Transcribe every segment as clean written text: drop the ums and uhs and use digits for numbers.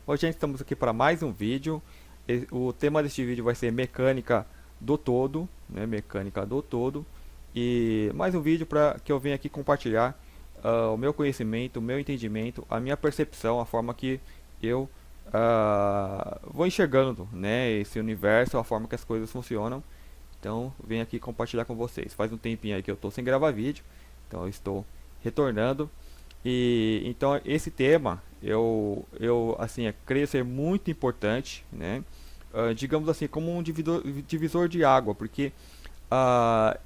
Hoje, gente, estamos aqui para mais um vídeo. O tema deste vídeo vai ser mecânica do todo, né? Mecânica do todo. E mais um vídeo para que eu venha aqui compartilhar o meu conhecimento, o meu entendimento, a minha percepção, a forma que eu vou enxergando, né? Esse universo, a forma que as coisas funcionam. Então, venho aqui compartilhar com vocês. Faz um tempinho aí que eu estou sem gravar vídeo, então eu estou retornando. E então esse tema eu assim, creio ser muito importante, né? Digamos assim, como um divisor de água, porque ah,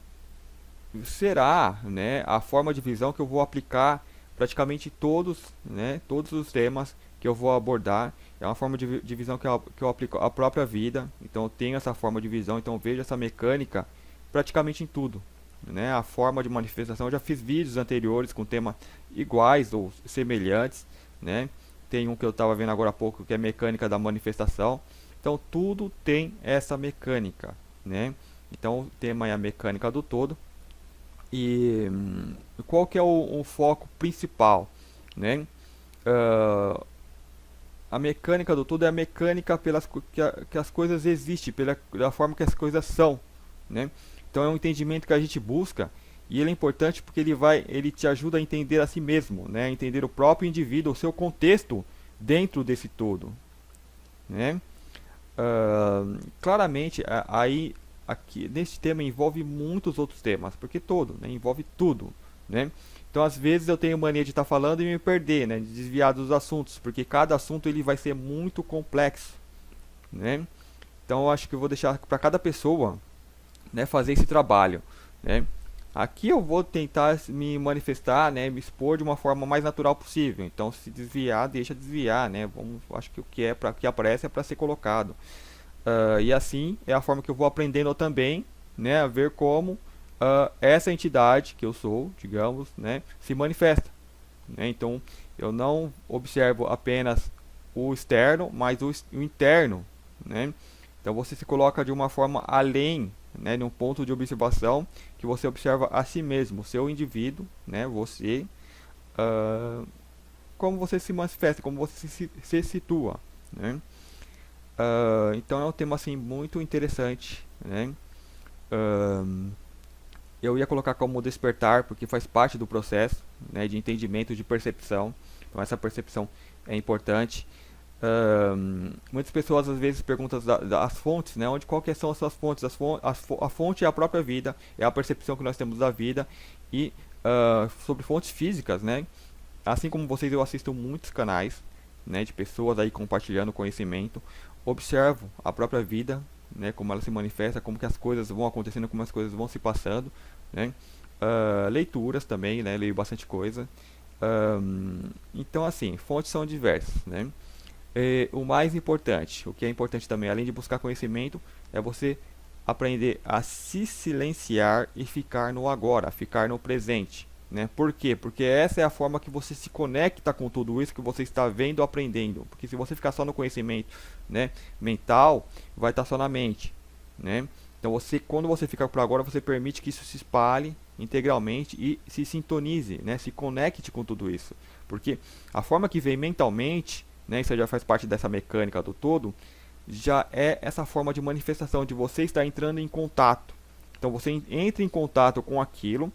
será, né, a forma de visão que eu vou aplicar praticamente todos, né, todos os temas que eu vou abordar. É uma forma de visão que eu aplico à própria vida. Então eu tenho essa forma de visão, então eu vejo essa mecânica praticamente em tudo, né? A forma de manifestação, eu já fiz vídeos anteriores com temas iguais ou semelhantes, né? Tem um que eu estava vendo agora há pouco que é mecânica da manifestação. Então tudo tem essa mecânica, né? Então o tema é a mecânica do todo. E qual que é o foco principal, né? Ah, a mecânica do todo é a mecânica que as coisas existem, pela forma que as coisas são, né? Então é um entendimento que a gente busca e ele é importante porque ele te ajuda a entender a si mesmo, né? A entender o próprio indivíduo, o seu contexto dentro desse todo, né? Claramente, aí aqui nesse tema envolve muitos outros temas, porque todo, né? Envolve tudo, né? Então, às vezes eu tenho mania de estar falando e me perder, né? De desviar dos assuntos, porque cada assunto ele vai ser muito complexo, né? Então, eu acho que eu vou deixar para cada pessoa, né, fazer esse trabalho, né? Aqui eu vou tentar me manifestar, né, me expor de uma forma mais natural possível. Então, se desviar, deixa desviar, né? Vamos, acho que o que é para que aparece é para ser colocado. E assim é a forma que eu vou aprendendo também, né, a ver como essa entidade que eu sou, digamos, né, se manifesta, né? Então, eu não observo apenas o externo, mas o interno, né? Então, você se coloca de uma forma além, né, de um ponto de observação que você observa a si mesmo, o seu indivíduo, né, você, uh, como você se manifesta, como você se situa, né? Então, é um tema assim muito interessante, né? Uh, eu ia colocar como despertar, porque faz parte do processo, né, de entendimento, de percepção. Então essa percepção é importante. Muitas pessoas às vezes perguntam das fontes, né, qual que são as suas fontes. A fonte é a própria vida, é a percepção que nós temos da vida. E sobre fontes físicas, né, assim como vocês, eu assisto muitos canais, né, de pessoas aí compartilhando conhecimento. Observo a própria vida, né, como ela se manifesta, como que as coisas vão acontecendo, como as coisas vão se passando, né? Leituras também, né? Leio bastante coisa. Então, assim, fontes são diversas, né? O mais importante, o que é importante também, além de buscar conhecimento, é você aprender a se silenciar e ficar no agora, ficar no presente, né? Por quê? Porque essa é a forma que você se conecta com tudo isso que você está vendo, aprendendo. Porque se você ficar só no conhecimento, né, mental, vai estar só na mente, né? Então você, quando você fica por agora, você permite que isso se espalhe integralmente e se sintonize, né? Se conecte com tudo isso. Porque a forma que vem mentalmente, né, isso já faz parte dessa mecânica do todo, já é essa forma de manifestação de você estar entrando em contato. Então você entra em contato com aquilo,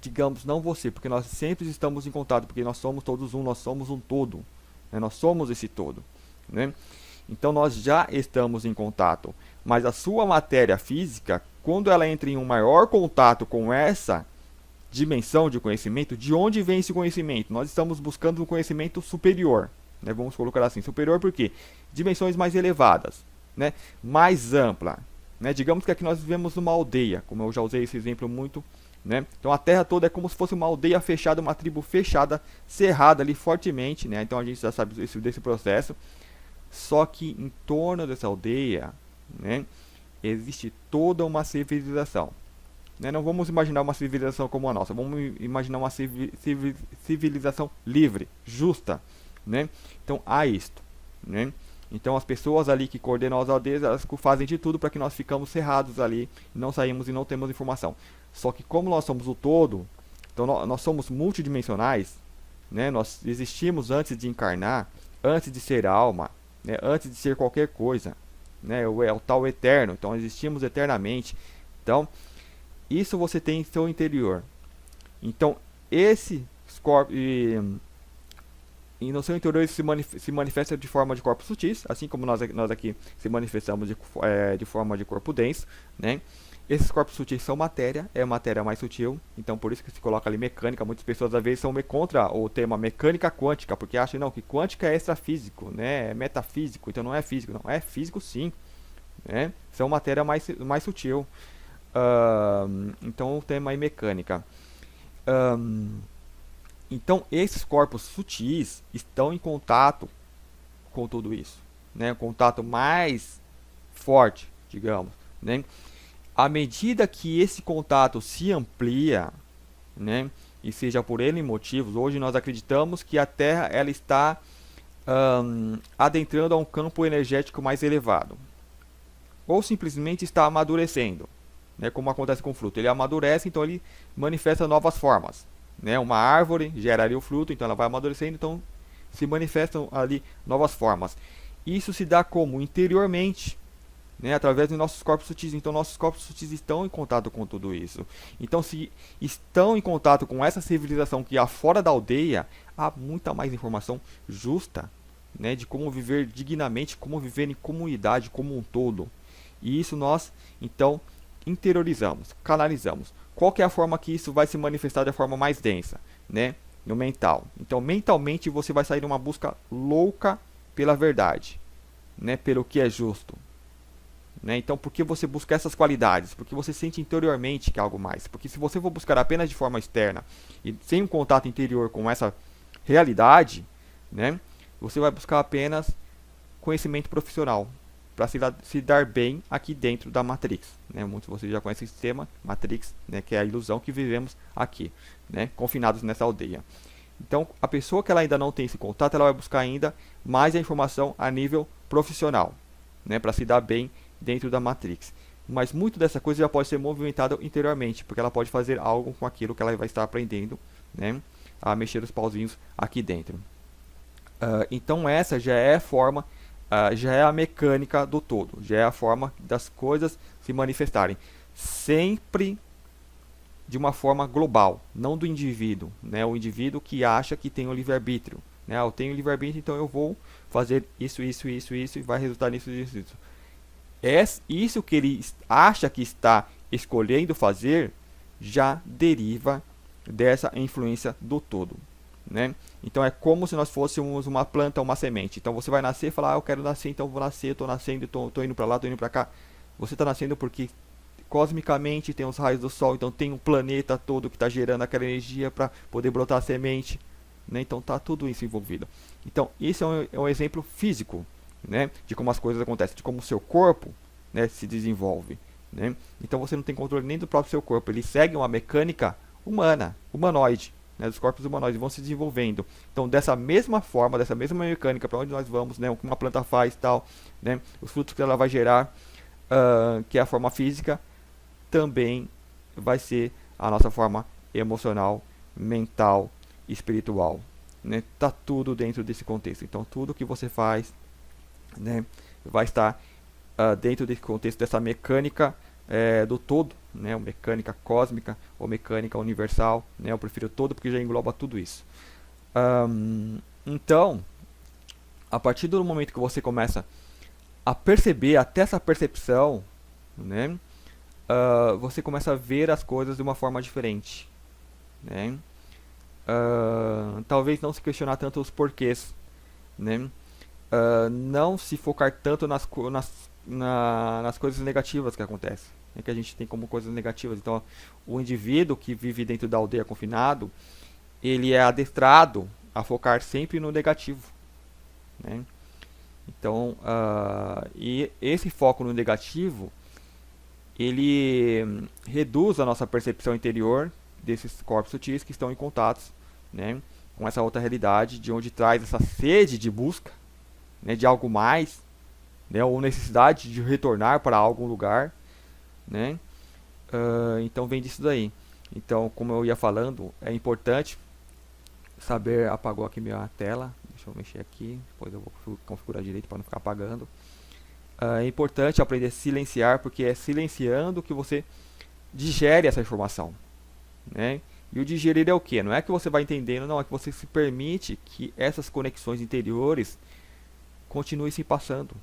digamos, não você, porque nós sempre estamos em contato, porque nós somos todos um, nós somos um todo, né? Nós somos esse todo, né? Então nós já estamos em contato, mas a sua matéria física, quando ela entra em um maior contato com essa dimensão de conhecimento, de onde vem esse conhecimento? Nós estamos buscando um conhecimento superior, né? Vamos colocar assim, superior por quê? Dimensões mais elevadas, né? Mais ampla, né? Digamos que aqui nós vivemos numa aldeia, como eu já usei esse exemplo muito, né? Então a terra toda é como se fosse uma aldeia fechada, uma tribo fechada, cerrada ali fortemente, né? Então a gente já sabe desse processo. Só que em torno dessa aldeia, né, existe toda uma civilização, né? Não vamos imaginar uma civilização como a nossa, vamos imaginar uma civilização livre, justa, né? Então há isto, né? Então as pessoas ali que coordenam as aldeias, elas fazem de tudo para que nós ficamos cerrados ali, não saímos e não temos informação. Só que como nós somos o todo, então nós somos multidimensionais, né? Nós existimos antes de encarnar, antes de ser alma, né, antes de ser qualquer coisa, né, é o tal eterno, então existimos eternamente. Então, isso você tem em seu interior. Então, esse corpo e no seu interior ele se manifesta de forma de corpos sutis, assim como nós aqui se manifestamos de forma de corpo denso, né? Esses corpos sutis são matéria, é a matéria mais sutil, então por isso que se coloca ali mecânica. Muitas pessoas às vezes são contra o tema mecânica quântica, porque acham não, que quântica é extrafísico, né? É metafísico, então não é físico, não, é físico sim, né? São matéria mais sutil. Então o tema é mecânica. Então esses corpos sutis estão em contato com tudo isso, né? Contato mais forte, digamos, né? À medida que esse contato se amplia, né, e seja por N motivos, hoje nós acreditamos que a Terra ela está adentrando a um campo energético mais elevado, ou simplesmente está amadurecendo, né, como acontece com o fruto. Ele amadurece, então ele manifesta novas formas, né? Uma árvore gera ali o fruto, então ela vai amadurecendo, então se manifestam ali novas formas. Isso se dá como interiormente, né, através dos nossos corpos sutis. Então nossos corpos sutis estão em contato com tudo isso. Então se estão em contato com essa civilização que há fora da aldeia, há muita mais informação justa, né, de como viver dignamente, como viver em comunidade como um todo. E isso nós então interiorizamos, canalizamos. Qual que é a forma que isso vai se manifestar de forma mais densa, né? No mental. Então mentalmente você vai sair numa busca louca pela verdade, né, pelo que é justo. Né? Então, por que você busca essas qualidades? Porque você sente interiormente que é algo mais. Porque se você for buscar apenas de forma externa e sem um contato interior com essa realidade, né, você vai buscar apenas conhecimento profissional para se dar bem aqui dentro da Matrix. Né? Muitos de vocês já conhecem esse sistema Matrix, né, que é a ilusão que vivemos aqui, né, confinados nessa aldeia. Então, a pessoa que ela ainda não tem esse contato, ela vai buscar ainda mais a informação a nível profissional, né, para se dar bem dentro da Matrix. Mas muito dessa coisa já pode ser movimentada interiormente, porque ela pode fazer algo com aquilo que ela vai estar aprendendo, né, a mexer os pauzinhos aqui dentro. Então essa já é a forma, já é a mecânica do todo, já é a forma das coisas se manifestarem. Sempre de uma forma global, não do indivíduo, né, o indivíduo que acha que tem o livre-arbítrio. Né, eu tenho livre-arbítrio, então eu vou fazer isso e vai resultar nisso, isso. Isso que ele acha que está escolhendo fazer já deriva dessa influência do todo, né? Então é como se nós fôssemos uma planta, uma semente. Então você vai nascer e falar, eu quero nascer, então vou nascer, estou nascendo, estou indo para lá, estou indo para cá. Você está nascendo porque cosmicamente tem os raios do sol, então tem um planeta todo que está gerando aquela energia para poder brotar a semente, né? Então está tudo isso envolvido. Então isso é um exemplo físico, né, de como as coisas acontecem, de como o seu corpo, né, se desenvolve, né? Então você não tem controle nem do próprio seu corpo, ele segue uma mecânica humanoide, né, dos corpos humanoides vão se desenvolvendo. Então dessa mesma forma, dessa mesma mecânica para onde nós vamos, né, o que uma planta faz, tal, né, os frutos que ela vai gerar, que é a forma física, também vai ser a nossa forma emocional, mental, espiritual, né? Tá tudo dentro desse contexto. Então tudo que você faz, né, vai estar dentro desse contexto dessa mecânica do todo, né, ou mecânica cósmica ou mecânica universal, né, eu prefiro todo porque já engloba tudo isso. Então, a partir do momento que você começa a perceber até essa percepção, né, você começa a ver as coisas de uma forma diferente, né? Talvez não se questionar tanto os porquês, né? Não se focar tanto nas coisas negativas que acontecem, né, que a gente tem como coisas negativas. Então, o indivíduo que vive dentro da aldeia confinado, ele é adestrado a focar sempre no negativo, né? Então, e esse foco no negativo, ele reduz a nossa percepção interior desses corpos sutis que estão em contatos, né, com essa outra realidade, de onde traz essa sede de busca, né, de algo mais, né, ou necessidade de retornar para algum lugar, né? Então vem disso daí. Então, como eu ia falando, é importante saber, apagou aqui minha tela, Deixa eu mexer aqui, depois eu vou configurar direito para não ficar apagando. É importante aprender a silenciar, porque é silenciando que você digere essa informação, né? E o digerir é o que? Não é que você vai entendendo, não, é que você se permite que essas conexões interiores continuem se passando,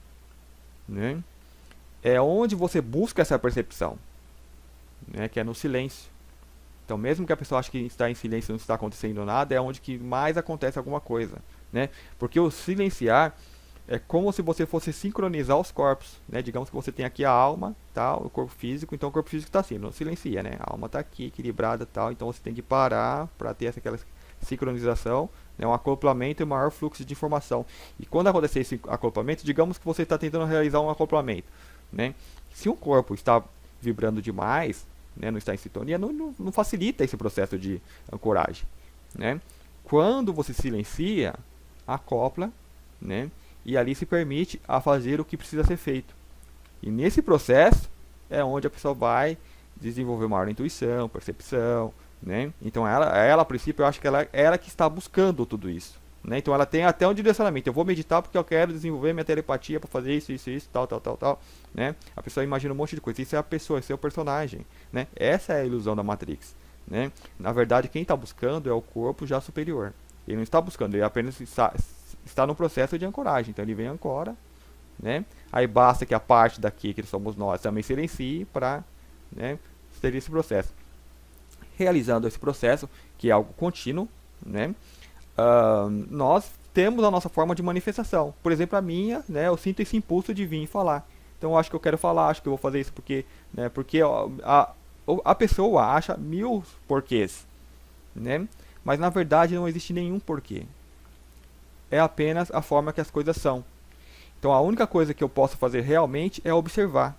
né? É onde você busca essa percepção, né? Que é no silêncio. Então, mesmo que a pessoa ache que está em silêncio e não está acontecendo nada, é onde que mais acontece alguma coisa, né? Porque o silenciar é como se você fosse sincronizar os corpos, né? Digamos que você tem aqui a alma, tal, o corpo físico, então o corpo físico está assim, não silencia, né? A alma está aqui, equilibrada, tal, então você tem que parar para ter aquela sincronização, né? Um acoplamento e um maior fluxo de informação. E quando acontecer esse acoplamento, digamos que você está tentando realizar um acoplamento, né? Se um corpo está vibrando demais, né? Não está em sintonia, não facilita esse processo de ancoragem, né? Quando você silencia, acopla, né? E ali se permite a fazer o que precisa ser feito. E nesse processo é onde a pessoa vai desenvolver maior intuição, percepção, né? Então ela a princípio, eu acho que ela que está buscando tudo isso, né? Então ela tem até um direcionamento. Eu vou meditar porque eu quero desenvolver minha telepatia para fazer isso, tal, né? A pessoa imagina um monte de coisa. Isso é a pessoa, esse é o personagem, né? Essa é a ilusão da Matrix, né? Na verdade, quem está buscando é o corpo já superior. Ele não está buscando, ele apenas está no processo de ancoragem. Então ele vem e ancora, né? Aí basta que a parte daqui, que somos nós, também silencie para, né, ter esse processo. Realizando esse processo, que é algo contínuo, né? Nós temos a nossa forma de manifestação. Por exemplo, a minha, né, eu sinto esse impulso de vir falar. Então eu acho que eu quero falar, acho que eu vou fazer isso porque, né, porque a pessoa acha mil porquês, né? Mas na verdade não existe nenhum porquê. É apenas a forma que as coisas são. Então a única coisa que eu posso fazer realmente é observar.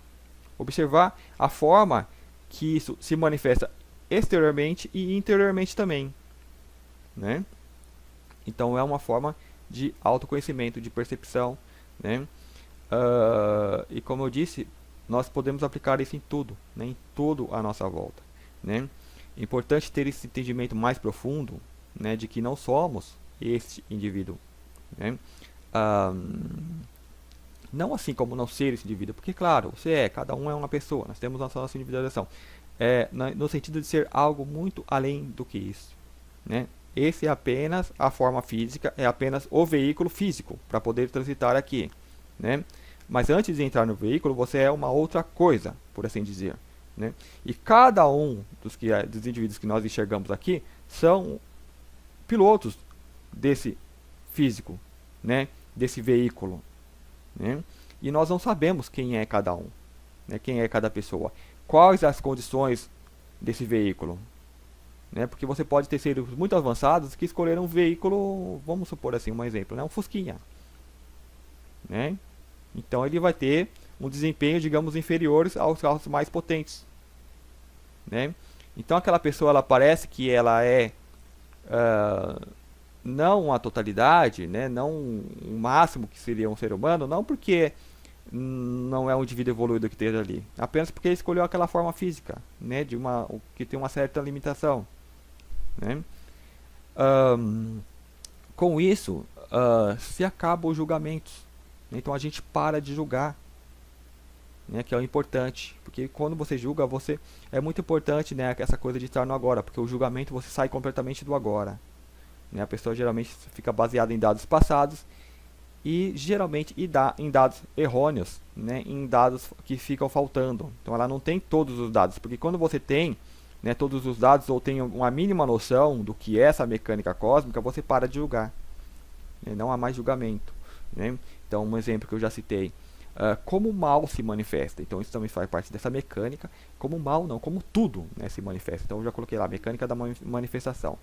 Observar a forma que isso se manifesta exteriormente e interiormente também, né? Então é uma forma de autoconhecimento, de percepção, né? E como eu disse, nós podemos aplicar isso em tudo, né? Em tudo à nossa volta, né? É importante ter esse entendimento mais profundo, né? De que não somos este indivíduo, né? Não assim como não ser esse indivíduo, porque claro, cada um é uma pessoa, nós temos nossa individualização, no sentido de ser algo muito além do que isso, né? Esse é apenas a forma física, é apenas o veículo físico para poder transitar aqui, né? Mas antes de entrar no veículo, você é uma outra coisa, por assim dizer, né? E cada um dos indivíduos que nós enxergamos aqui são pilotos desse físico, né? Desse veículo, né? E nós não sabemos quem é cada um, né? Quem é cada pessoa, quais as condições desse veículo, né? Porque você pode ter seres muito avançados que escolheram um veículo, vamos supor assim, um exemplo, né? Um Fusquinha, né? Então ele vai ter um desempenho, digamos, inferior aos carros mais potentes, né? Então aquela pessoa, ela parece que ela é não a totalidade, né? Não o máximo que seria um ser humano, não porque não é um indivíduo evoluído que esteja ali, apenas porque ele escolheu aquela forma física, né? Que tem uma certa limitação, né? Com isso, se acabam os julgamentos. Então a gente para de julgar, né? Que é o importante, porque quando você julga, é muito importante, né? Essa coisa de estar no agora, porque o julgamento você sai completamente do agora, né? A pessoa geralmente fica baseada em dados passados e geralmente em dados errôneos, né? Em dados que ficam faltando. Então ela não tem todos os dados, porque quando você tem, né, todos os dados ou tem uma mínima noção do que é essa mecânica cósmica, você para de julgar, né? Não há mais julgamento, né? Então um exemplo que eu já citei, como o mal se manifesta. Então isso também faz parte dessa mecânica. Como o mal não, como tudo, né, se manifesta. Então eu já coloquei lá, mecânica da manifestação.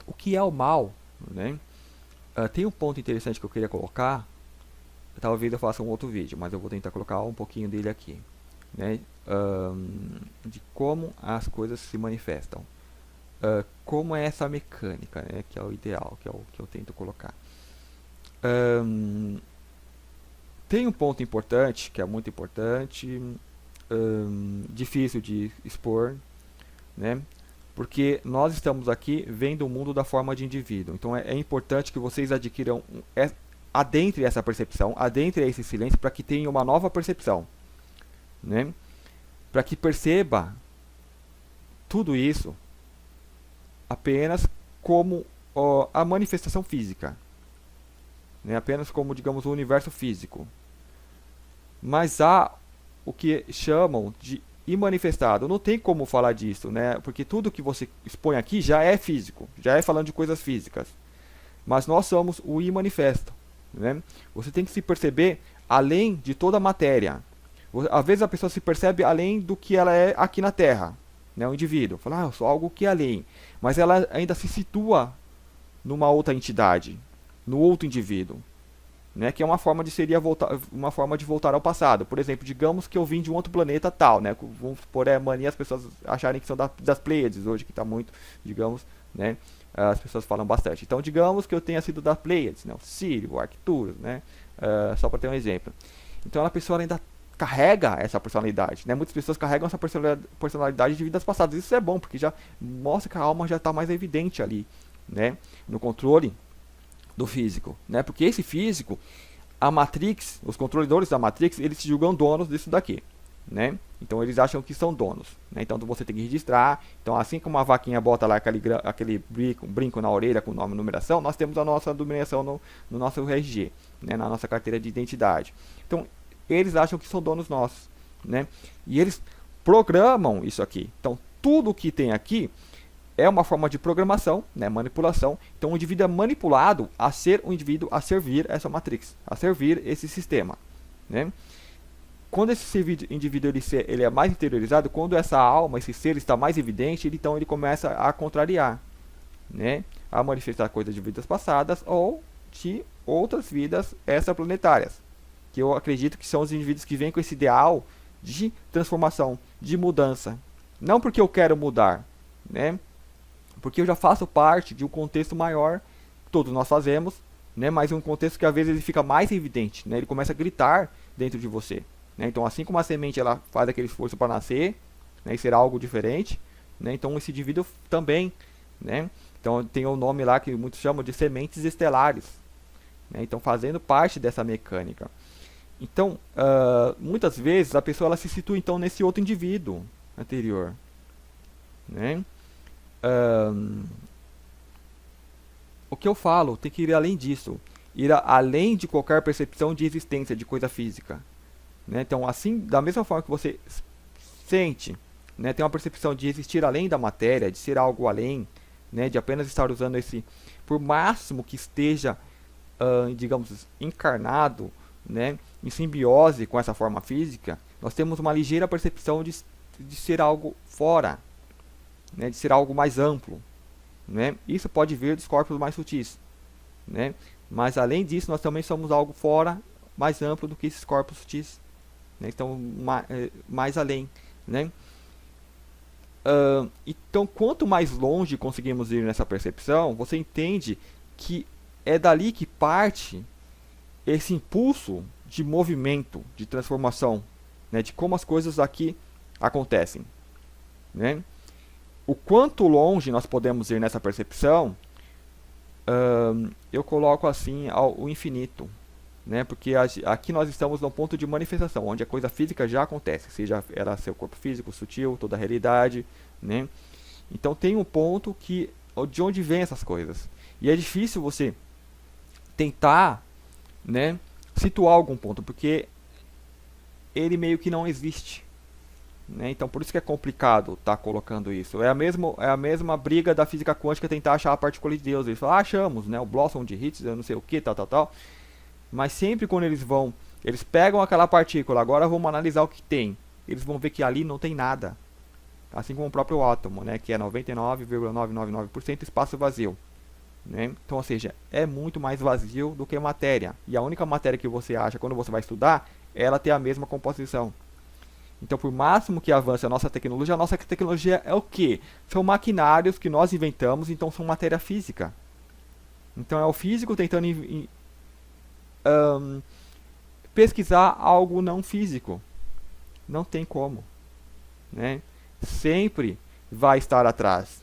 O que é o mal, né? Tem um ponto interessante que eu queria colocar. Talvez eu faça um outro vídeo, mas eu vou tentar colocar um pouquinho dele aqui, né? De como as coisas se manifestam. Como é essa mecânica, né? Que é o ideal, que é o que eu tento colocar. Tem um ponto importante, que é muito importante, difícil de expor, né? Porque nós estamos aqui vendo o mundo da forma de indivíduo. Então é importante que vocês adquiram, adentre essa percepção, adentre esse silêncio, para que tenha uma nova percepção, né? Para que perceba tudo isso apenas como a manifestação física, né? Apenas como, digamos, o universo físico. Mas há o que chamam de imanifestado. Não tem como falar disso, né? Porque tudo que você expõe aqui já é físico, já é falando de coisas físicas. Mas nós somos o imanifesto, né? Você tem que se perceber além de toda a matéria. Às vezes a pessoa se percebe além do que ela é aqui na Terra, né? O indivíduo fala, eu sou algo que é além. Mas ela ainda se situa numa outra entidade, no outro indivíduo, né? Que é uma forma de voltar ao passado. Por exemplo, digamos que eu vim de um outro planeta tal, né? Vamos supor, é mania as pessoas acharem que são das Pleiades hoje, que está muito, digamos, né? As pessoas falam bastante. Então, digamos que eu tenha sido das Pleiades, né? O Sírio, o Arcturus, né? Só para ter um exemplo. Então, a pessoa ainda carrega essa personalidade, né? Muitas pessoas carregam essa personalidade de vidas passadas. Isso é bom, porque já mostra que a alma já está mais evidente ali, né? No controle do físico, né? Porque esse físico, a Matrix, os controladores da Matrix, eles se julgam donos disso daqui, né? Então eles acham que são donos, né? Então você tem que registrar. Então, assim como a vaquinha bota lá aquele brinco na orelha com nome e numeração, nós temos a nossa numeração no nosso RG, né? Na nossa carteira de identidade. Então eles acham que são donos nossos, né? E eles programam isso aqui. Então tudo que tem aqui é uma forma de programação, né, manipulação. Então o indivíduo é manipulado a ser um indivíduo, a servir essa matrix, a servir esse sistema, né? Quando esse indivíduo ele é mais interiorizado, quando essa alma, esse ser está mais evidente, então ele começa a contrariar, né, a manifestar coisas de vidas passadas ou de outras vidas extraplanetárias, que eu acredito que são os indivíduos que vêm com esse ideal de transformação, de mudança. Não porque eu quero mudar, né? Porque eu já faço parte de um contexto maior, todos nós fazemos, né? Mas um contexto que às vezes ele fica mais evidente, né? Ele começa a gritar dentro de você, né? Então, assim como a semente ela faz aquele esforço para nascer, né, e ser algo diferente, né? Então esse indivíduo também, né? Então tem o nome lá que muitos chamam de sementes estelares, né? Então fazendo parte dessa mecânica. Então, muitas vezes a pessoa ela se situa então nesse outro indivíduo anterior, né? O que eu falo tem que ir além disso, ir além de qualquer percepção de existência de coisa física, né? Então, assim, da mesma forma que você sente, né, tem uma percepção de existir além da matéria, de ser algo além, né, de apenas estar usando esse, por máximo que esteja, digamos, encarnado, né, em simbiose com essa forma física, nós temos uma ligeira percepção de ser algo fora, né, de ser algo mais amplo, né? Isso pode vir dos corpos mais sutis, né? Mas além disso, nós também somos algo fora, mais amplo do que esses corpos sutis, né? Então, mais além, né? Então, quanto mais longe conseguimos ir nessa percepção, você entende que é dali que parte esse impulso de movimento, de transformação, né? De como as coisas aqui acontecem, né? O quanto longe nós podemos ir nessa percepção, eu coloco assim ao infinito, né? Porque aqui nós estamos num ponto de manifestação, onde a coisa física já acontece, seja ela seu corpo físico, sutil, toda a realidade, né? Então tem um ponto de onde vem essas coisas. E é difícil você tentar, né, situar algum ponto, porque ele meio que não existe, né? Então por isso que é complicado estar colocando isso. É a mesma briga da física quântica tentar achar a partícula de Deus. Eles falam, achamos, né? O Blossom de Higgs, eu não sei o que, tal. Mas sempre quando eles pegam aquela partícula, agora vamos analisar o que tem. Eles vão ver que ali não tem nada. Assim como o próprio átomo, né? Que é 99,999% espaço vazio, né? Então, ou seja, é muito mais vazio do que matéria. E a única matéria que você acha quando você vai estudar, ela tem a mesma composição. Então, por máximo que avance a nossa tecnologia é o quê? São maquinários que nós inventamos, então são matéria física. Então, é o físico tentando pesquisar algo não físico. Não tem como, né? Sempre vai estar atrás,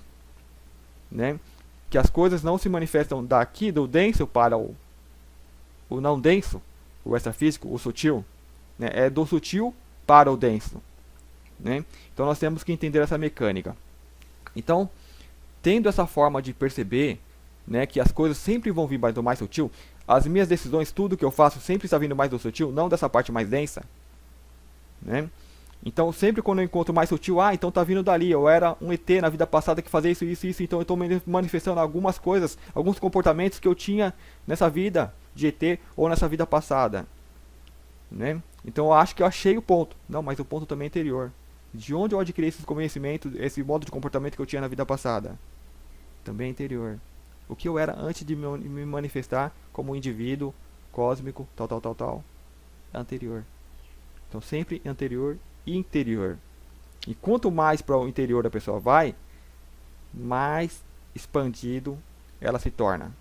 né? Que as coisas não se manifestam daqui do denso para o não denso, o extrafísico, o sutil, né? É do sutil para o denso, né? Então nós temos que entender essa mecânica. Então, tendo essa forma de perceber, né, que as coisas sempre vão vir do mais sutil, as minhas decisões, tudo que eu faço sempre está vindo mais do sutil, não dessa parte mais densa, né? Então, sempre quando eu encontro mais sutil, então tá vindo dali, eu era um ET na vida passada que fazia isso, então eu estou manifestando algumas coisas, alguns comportamentos que eu tinha nessa vida de ET ou nessa vida passada, né? Então eu acho que eu achei o ponto. Não, mas o ponto também é interior. De onde eu adquiri esses conhecimentos, esse modo de comportamento que eu tinha na vida passada? Também é interior. O que eu era antes de me manifestar como um indivíduo cósmico, tal, é anterior. Então sempre anterior e interior. E quanto mais para o interior a pessoa vai, mais expandido ela se torna,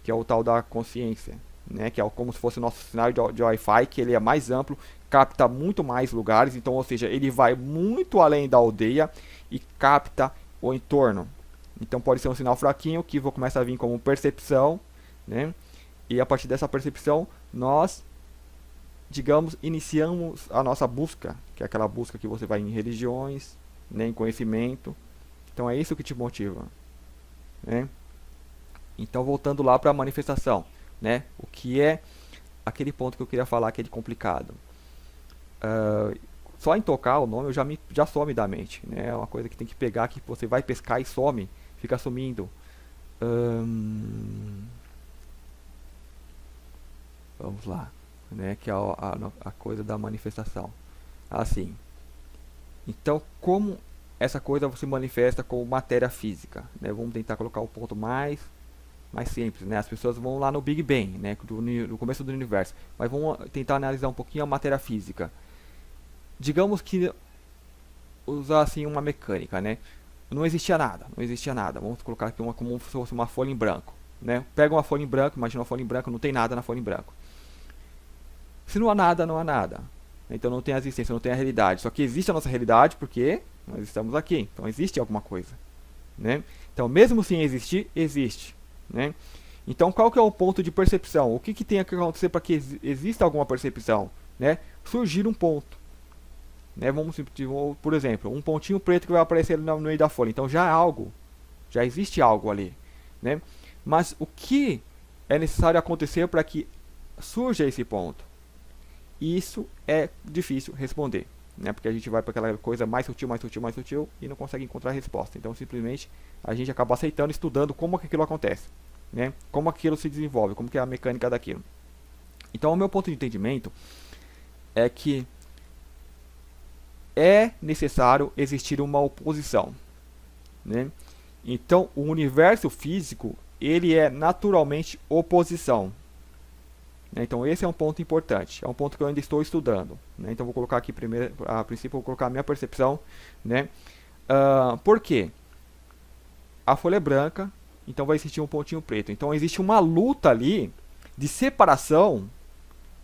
que é o tal da consciência, né? Que é como se fosse o nosso sinal de Wi-Fi, que ele é mais amplo, capta muito mais lugares, então, ou seja, ele vai muito além da aldeia e capta o entorno. Então pode ser um sinal fraquinho que começa a vir como percepção, né? E a partir dessa percepção nós, digamos, iniciamos a nossa busca, que é aquela busca que você vai em religiões, né, em conhecimento. Então é isso que te motiva, né? Então voltando lá para a manifestação, né? O que é aquele ponto que eu queria falar, aquele complicado. Só em tocar o nome eu já some da mente, né? É uma coisa que tem que pegar, que você vai pescar e some, fica sumindo. Vamos lá, né? Que é a coisa da manifestação. Assim. Então, como essa coisa se manifesta como matéria física, né? Vamos tentar colocar o ponto mais simples, né? As pessoas vão lá no Big Bang, né? Do começo do universo, mas vamos tentar analisar um pouquinho a matéria física. Digamos que usar assim uma mecânica, né? Não existia nada. Vamos colocar aqui como se fosse uma folha em branco, né? Pega uma folha em branco, imagina uma folha em branco, não tem nada na folha em branco. Se não há nada, não há nada. Então não tem a existência, não tem a realidade. Só que existe a nossa realidade porque nós estamos aqui. Então existe alguma coisa, né? Então mesmo sem existir, existe, né? Então qual que é o ponto de percepção? O que tem que acontecer para que exista alguma percepção, né? Surgir um ponto, né? Por exemplo, um pontinho preto que vai aparecer no meio da folha. Então já é algo, já existe algo ali, né? Mas o que é necessário acontecer para que surja esse ponto? Isso é difícil responder, né? Porque a gente vai para aquela coisa mais sutil e não consegue encontrar a resposta. Então simplesmente a gente acaba aceitando, estudando como que aquilo acontece, né? Como aquilo se desenvolve, como que é a mecânica daquilo. Então o meu ponto de entendimento é que é necessário existir uma oposição, né? Então o universo físico ele é naturalmente oposição. Então esse é um ponto importante, é um ponto que eu ainda estou estudando, né? Então vou colocar aqui primeiro, a princípio vou colocar a minha percepção, né? Por quê? A folha é branca, então vai existir um pontinho preto. Então existe uma luta ali de separação,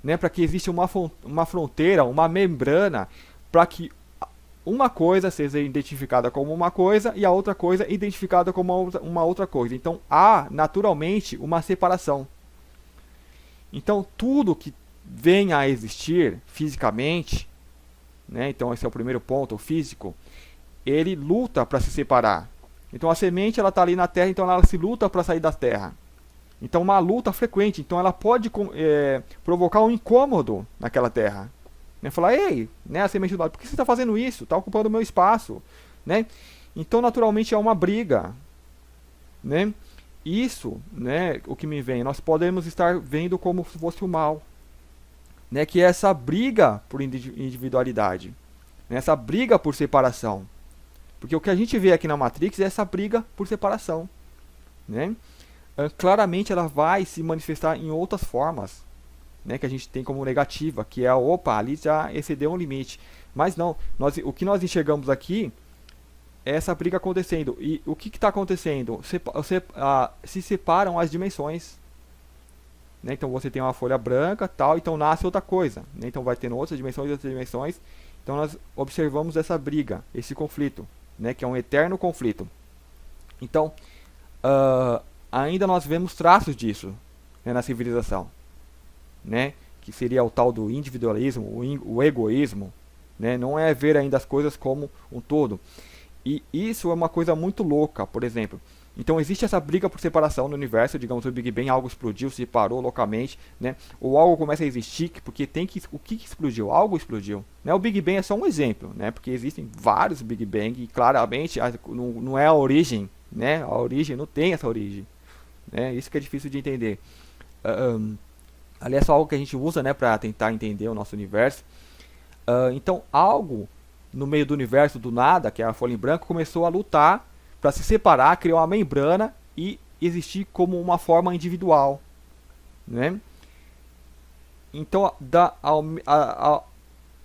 né? Para que exista uma fronteira, uma membrana, para que uma coisa seja identificada como uma coisa e a outra coisa identificada como uma outra coisa. Então há naturalmente uma separação. Então tudo que venha a existir fisicamente, né? Então esse é o primeiro ponto, o físico, ele luta para se separar. Então a semente ela está ali na terra, então ela se luta para sair da terra. Então uma luta frequente, então ela pode provocar um incômodo naquela terra, né? Falar, ei, né, a semente do lado, por que você está fazendo isso? Está ocupando o meu espaço, né? Então naturalmente é uma briga, né? Isso, né, o que me vem, nós podemos estar vendo como se fosse o mal, né, que é essa briga por individualidade, né, essa briga por separação. Porque o que a gente vê aqui na Matrix é essa briga por separação, né? Claramente ela vai se manifestar em outras formas, né, que a gente tem como negativa, que é opa, ali já excedeu um limite. Mas não, o que nós enxergamos aqui é essa briga acontecendo. E o que está acontecendo? Se separam as dimensões, né? Então você tem uma folha branca, tal, então nasce outra coisa, né? Então vai tendo outras dimensões. Então nós observamos essa briga, esse conflito, né? Que é um eterno conflito. Então ainda nós vemos traços disso, né, na civilização, né, que seria o tal do individualismo, o egoísmo, né, não é ver ainda as coisas como um todo. E isso é uma coisa muito louca, por exemplo. Então existe essa briga por separação no universo, digamos, o Big Bang, algo explodiu, se separou localmente, né? Ou algo começa a existir, porque tem que... O que explodiu? Algo explodiu. Né? O Big Bang é só um exemplo, né? Porque existem vários Big Bang e claramente não é a origem, né? A origem não tem essa origem, né? Isso que é difícil de entender. Ali é só algo que a gente usa, né, para tentar entender o nosso universo. Então algo no meio do universo, do nada, que é a folha em branco, começou a lutar para se separar, criar uma membrana e existir como uma forma individual, né? Então,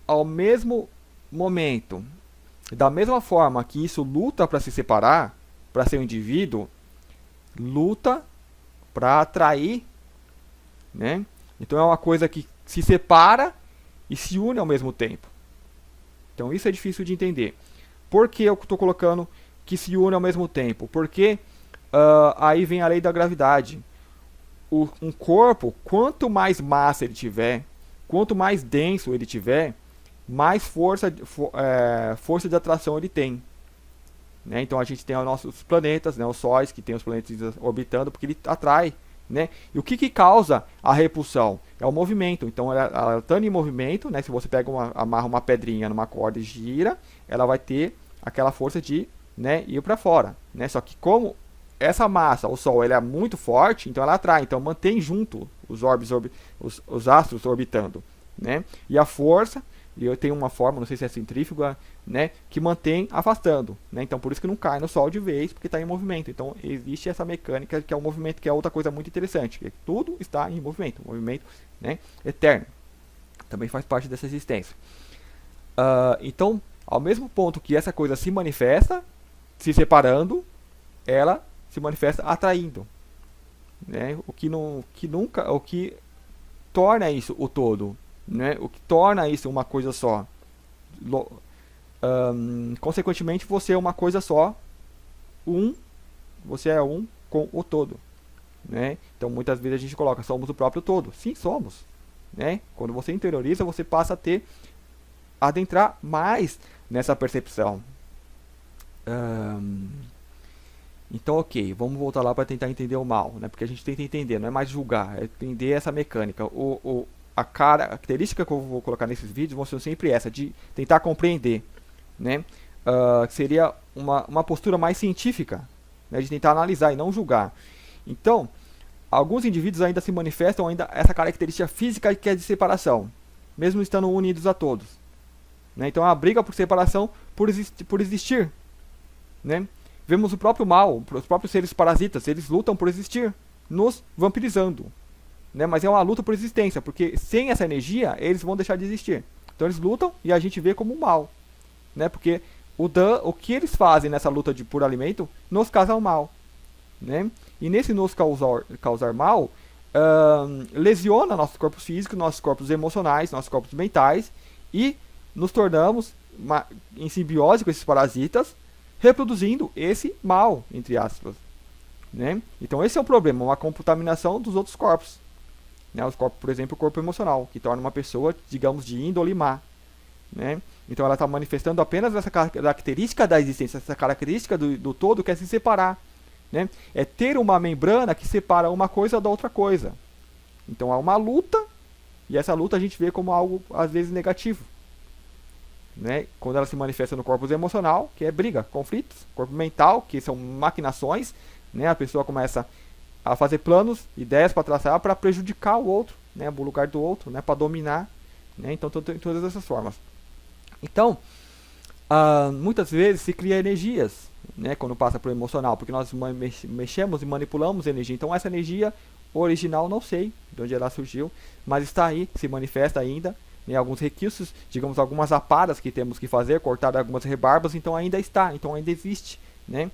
ao mesmo momento, da mesma forma que isso luta para se separar, para ser um indivíduo, luta para atrair, né? Então é uma coisa que se separa e se une ao mesmo tempo. Então isso é difícil de entender. Por que eu estou colocando que se une ao mesmo tempo? Porque aí vem a lei da gravidade. Um corpo, quanto mais massa ele tiver, quanto mais denso ele tiver, mais força de atração ele tem. Né? Então a gente tem os nossos planetas, né, os sóis, que tem os planetas orbitando, porque ele atrai. Né? E o que causa a repulsão? É o movimento. Então ela estando em movimento, né, se você amarra uma pedrinha numa corda e gira, ela vai ter aquela força de, né, ir para fora. Né? Só que como essa massa, o Sol, ele é muito forte, então ela atrai. Então mantém junto os astros orbitando. Né? E a força, e eu tenho uma forma, não sei se é centrífuga, né, que mantém afastando, né? Então por isso que não cai no Sol de vez, porque está em movimento. Então existe essa mecânica que é o movimento, que é outra coisa muito interessante, que tudo está em movimento, movimento, né, eterno, também faz parte dessa existência. Então, ao mesmo ponto que essa coisa se manifesta, se separando, ela se manifesta atraindo, né? O que torna isso o todo, né? O que torna isso uma coisa só. Consequentemente, você é uma coisa só, você é um com o todo, né? Então muitas vezes a gente coloca, somos o próprio todo. Sim, somos, né? Quando você interioriza, você passa a adentrar mais nessa percepção. Então, ok, vamos voltar lá para tentar entender o mal, né? Porque a gente tenta entender, não é mais julgar, é entender essa mecânica. A característica que eu vou colocar nesses vídeos vão ser sempre essa, de tentar compreender, né? Seria uma postura mais científica, né? De tentar analisar e não julgar. Então, alguns indivíduos ainda se manifestam essa característica física que é de separação, mesmo estando unidos a todos, né? Então, a briga por separação por existir, né? Vemos o próprio mal, os próprios seres parasitas, eles lutam por existir, nos vampirizando, né? Mas é uma luta por existência, porque sem essa energia, eles vão deixar de existir. Então eles lutam e a gente vê como mal, né? Porque o que eles fazem nessa luta por alimento nos causa mal, né? E nesse nos causar mal, lesiona nossos corpos físicos, nossos corpos emocionais, nossos corpos mentais, e nos tornamos em simbiose com esses parasitas, reproduzindo esse mal, entre aspas, né? Então esse é o problema, uma contaminação dos outros corpos, né? Os corpos, por exemplo, o corpo emocional, que torna uma pessoa, digamos, de índole má, né? Então ela está manifestando apenas essa característica da existência, essa característica do todo, que é se separar, né? É ter uma membrana que separa uma coisa da outra coisa. Então há uma luta, e essa luta a gente vê como algo, às vezes, negativo, né? Quando ela se manifesta no corpo emocional, que é briga, conflitos, corpo mental, que são maquinações, né? A pessoa começa a fazer planos, ideias para traçar, para prejudicar o outro, né? O lugar do outro, né? Para dominar, né? Então tem todas essas formas. Então, muitas vezes se cria energias, né? Quando passa para o emocional, porque nós mexemos e manipulamos energia. Então essa energia original, não sei de onde ela surgiu, mas está aí, se manifesta ainda, né? Alguns requisitos, digamos, algumas aparas que temos que fazer, cortar algumas rebarbas, então ainda está, então ainda existe, né?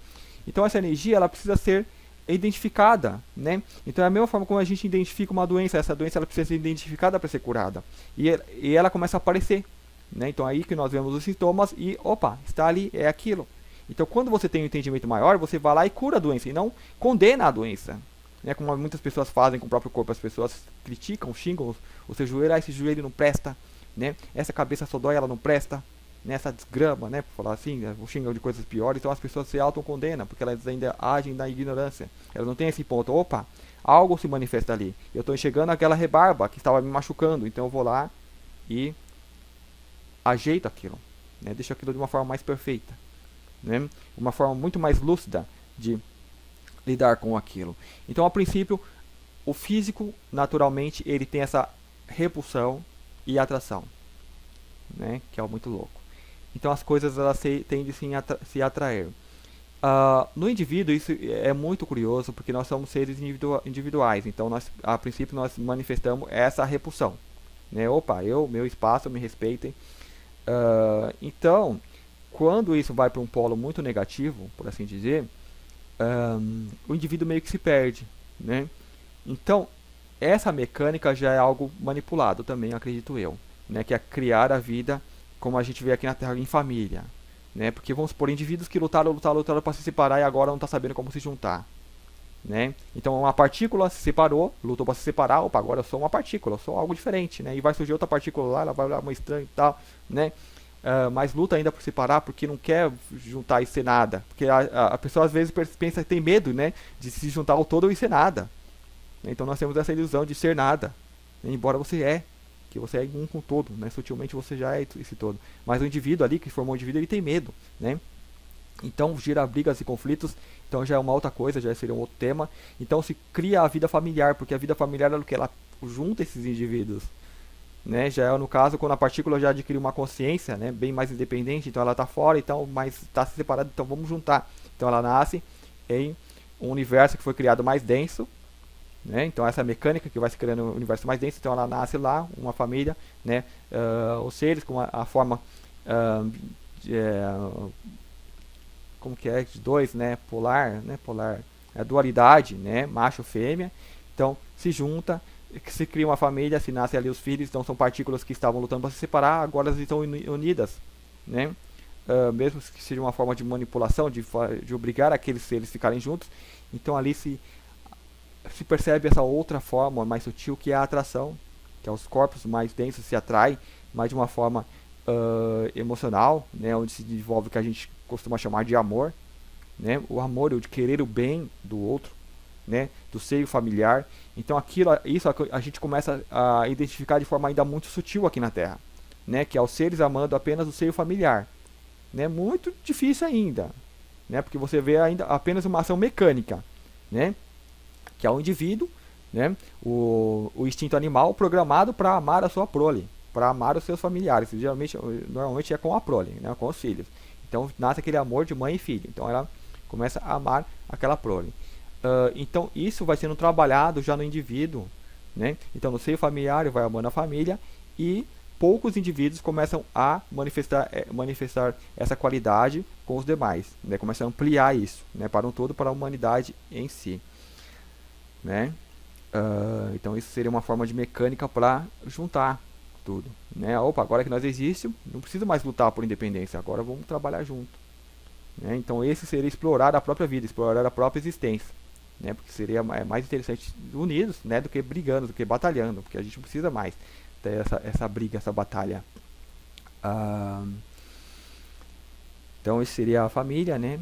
Então essa energia, ela precisa ser identificada, né? Então é a mesma forma como a gente identifica uma doença, essa doença ela precisa ser identificada para ser curada, e ela começa a aparecer, né? Então aí que nós vemos os sintomas e, opa, está ali, é aquilo. Então, quando você tem um entendimento maior, você vai lá e cura a doença, e não condena a doença. Né? Como muitas pessoas fazem com o próprio corpo, as pessoas criticam, xingam o seu joelho, esse joelho não presta, né? Essa cabeça só dói, ela não presta, né? Essa desgrama, né? Por falar assim, xingam de coisas piores, então as pessoas se autocondenam, porque elas ainda agem na ignorância. Elas não têm esse ponto, opa, algo se manifesta ali. Eu estou enxergando aquela rebarba que estava me machucando, então eu vou lá e ajeito aquilo, né? Deixo aquilo de uma forma mais perfeita, né? Uma forma muito mais lúcida de lidar com aquilo. Então, a princípio, o físico, naturalmente, ele tem essa repulsão e atração, né? Que é muito louco. Então, as coisas elas tendem a se atrair. No indivíduo, isso é muito curioso, porque nós somos seres individuais. Então, nós, a princípio, nós manifestamos essa repulsão, né? Opa, meu espaço, me respeitem. Então, quando isso vai para um polo muito negativo, por assim dizer, o indivíduo meio que se perde, né? Então, essa mecânica já é algo manipulado também, acredito eu, né? Que é criar a vida como a gente vê aqui na Terra em família, né? Porque vamos supor, indivíduos que lutaram para se separar e agora não está sabendo como se juntar, né? Então, uma partícula se separou, lutou para se separar, opa, agora eu sou uma partícula, eu sou algo diferente, né? E vai surgir outra partícula lá, ela vai olhar uma estranha e tal, né? Mas luta ainda por separar porque não quer juntar e ser nada. Porque a pessoa às vezes pensa que tem medo, né, de se juntar ao todo e ser nada. Então nós temos essa ilusão de ser nada, né, embora você que você é um com o todo, né, sutilmente você já é esse todo. Mas o indivíduo ali, que formou o indivíduo, ele tem medo, né? Então gira brigas e conflitos, então já é uma outra coisa, já seria um outro tema. Então se cria a vida familiar, porque a vida familiar é o que ela junta esses indivíduos, né? Já é no caso quando a partícula já adquire uma consciência, né, bem mais independente, então ela está fora, então, mas está separada, então vamos juntar. Então ela nasce em um universo que foi criado mais denso, né? Então essa mecânica que vai se criando um universo mais denso, então ela nasce lá, uma família, né? Os seres com a forma como que é de dois, né? Polar, a dualidade, né? Macho fêmea, então se junta, que se cria uma família, se nascem ali os filhos, então são partículas que estavam lutando para se separar, agora elas estão unidas, né? Mesmo que seja uma forma de manipulação, de obrigar aqueles seres a ficarem juntos, então ali se percebe essa outra forma mais sutil que é a atração, que é os corpos mais densos se atraem, mas de uma forma emocional, né? Onde se desenvolve o que a gente costuma chamar de amor, né? O amor, o de querer o bem do outro, né, do seio familiar. Então isso a gente começa a identificar de forma ainda muito sutil aqui na Terra, né, que é os seres amando apenas o seio familiar, né, muito difícil ainda, né, porque você vê ainda apenas uma ação mecânica, né, que é o indivíduo, né, o instinto animal programado para amar a sua prole, para amar os seus familiares, normalmente é com a prole, né, com os filhos. Então nasce aquele amor de mãe e filho, então ela começa a amar aquela prole. Então isso vai sendo trabalhado já no indivíduo, né? Então no seio familiar vai amando a família e poucos indivíduos começam a manifestar essa qualidade com os demais, né? Começam a ampliar isso, né? Para um todo, para a humanidade em si, né? Então isso seria uma forma de mecânica para juntar tudo, né? Opa, agora que nós existimos, não precisa mais lutar por independência, agora vamos trabalhar junto, né? Então esse seria explorar a própria vida, explorar a própria existência, né? Porque seria mais interessante unidos, né, do que brigando, do que batalhando, porque a gente não precisa mais ter essa briga, essa batalha. Então isso seria a família, né?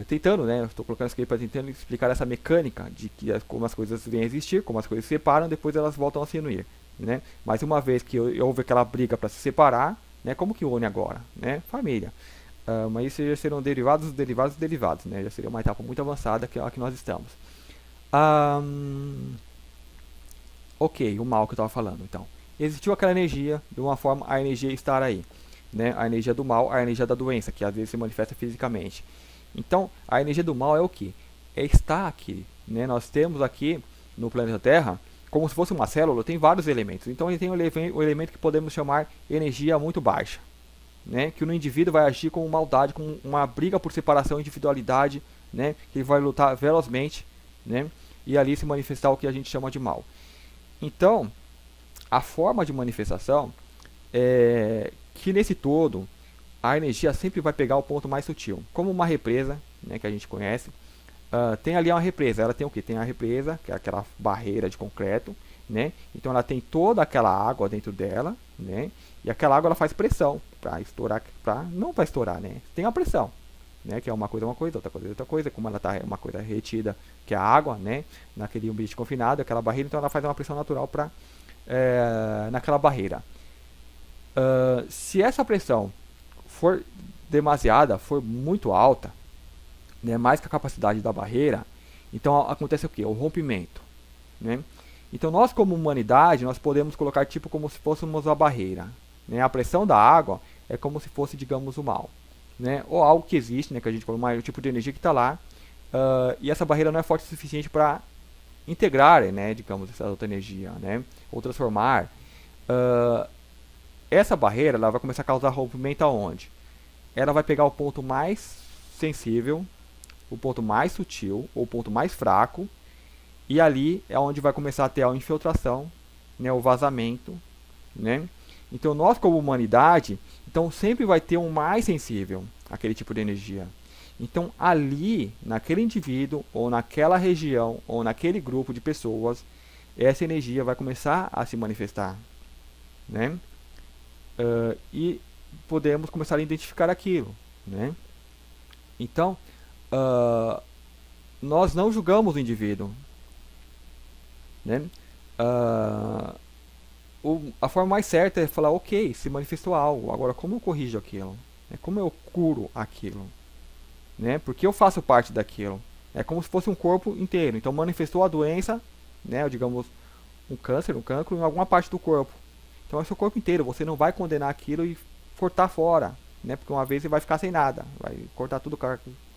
Tentando, né? Estou colocando isso aqui para tentando explicar essa mecânica de que como as coisas vêm a existir, como as coisas se separam, depois elas voltam a se unir, né? Mas uma vez que houve aquela briga para se separar, né? Como que une agora, né? Família. Mas isso já serão derivados dos derivados dos derivados, né? Já seria uma etapa muito avançada que é a que nós estamos. Ok, o mal que eu estava falando. Então, existiu aquela energia, de uma forma a energia estar aí, né? A energia do mal, a energia da doença, que às vezes se manifesta fisicamente. Então, a energia do mal é o que? É estar aqui, né? Nós temos aqui no planeta Terra, como se fosse uma célula, tem vários elementos. Então, ele tem o elemento que podemos chamar energia muito baixa, né, que no indivíduo vai agir com maldade, com uma briga por separação e individualidade, né, que ele vai lutar velozmente, né, e ali se manifestar o que a gente chama de mal. Então, a forma de manifestação é que nesse todo a energia sempre vai pegar o ponto mais sutil. Como uma represa, né, que a gente conhece, tem ali uma represa. Ela tem o que? Tem a represa, que é aquela barreira de concreto, né? Então ela tem toda aquela água dentro dela, né? E aquela água ela faz pressão para estourar, não para estourar, né? Tem a pressão, né? Que é uma coisa, outra coisa, outra coisa. Como ela está uma coisa retida, que é a água, né? Naquele ambiente confinado, aquela barreira, então ela faz uma pressão natural naquela barreira. Se essa pressão for demasiada, for muito alta, né, mais que a capacidade da barreira, então acontece o que? O rompimento, né? Então nós como humanidade, nós podemos colocar tipo como se fôssemos a barreira, né? A pressão da água é como se fosse, digamos, o mal, né? Ou algo que existe, né, que a gente coloca um tipo de energia que está lá, e essa barreira não é forte o suficiente para integrar, né, digamos, essa outra energia, né? Ou transformar. Essa barreira ela vai começar a causar rompimento aonde? Ela vai pegar o ponto mais sensível, o ponto mais sutil, ou o ponto mais fraco, e ali é onde vai começar a ter a infiltração, né, o vazamento, né? Então nós como humanidade, então sempre vai ter um mais sensível àquele tipo de energia. Então ali, naquele indivíduo, ou naquela região, ou naquele grupo de pessoas, essa energia vai começar a se manifestar, né? E podemos começar a identificar aquilo, né? Então, nós não julgamos o indivíduo, né? A forma mais certa é falar, ok, se manifestou algo, agora como eu corrijo aquilo? Como eu curo aquilo? Né? Porque eu faço parte daquilo. É como se fosse um corpo inteiro. Então manifestou a doença, né? Digamos, um câncer, um cancro em alguma parte do corpo. Então é o seu corpo inteiro, você não vai condenar aquilo e cortar fora, né? Porque uma vez você vai ficar sem nada, vai cortar tudo,